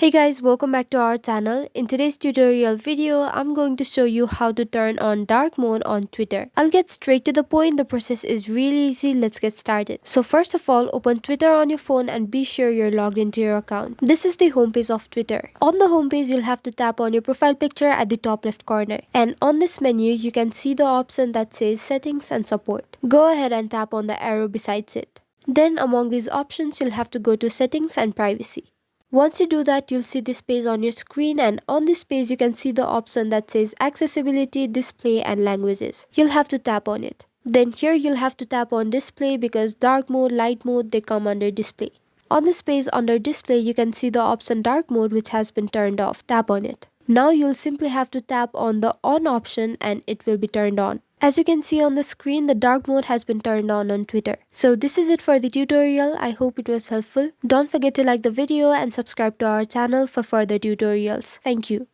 Hey guys, welcome back to our channel. In today's tutorial video, I'm going to show you how to turn on dark mode on Twitter. I'll get straight to the point. The process is really easy. Let's get started. So first of all, open Twitter on your phone and be sure you're logged into your account. This is the homepage of Twitter. On the homepage, you'll have to tap on your profile picture at the top left corner. And on this menu, you can see the option that says Settings and Support. Go ahead and tap on the arrow besides it. Then among these options, you'll have to go to Settings and Privacy. Once you do that, you'll see this page on your screen, and on this page you can see the option that says Accessibility, Display and Languages. You'll have to tap on it. Then here you'll have to tap on Display because dark mode, light mode, they come under Display. On this page under Display, you can see the option Dark Mode which has been turned off. Tap on it. Now you'll simply have to tap on the On option and it will be turned on. As you can see on the screen, the dark mode has been turned on Twitter. So this is it for the tutorial. I hope it was helpful. Don't forget to like the video and subscribe to our channel for further tutorials. Thank you.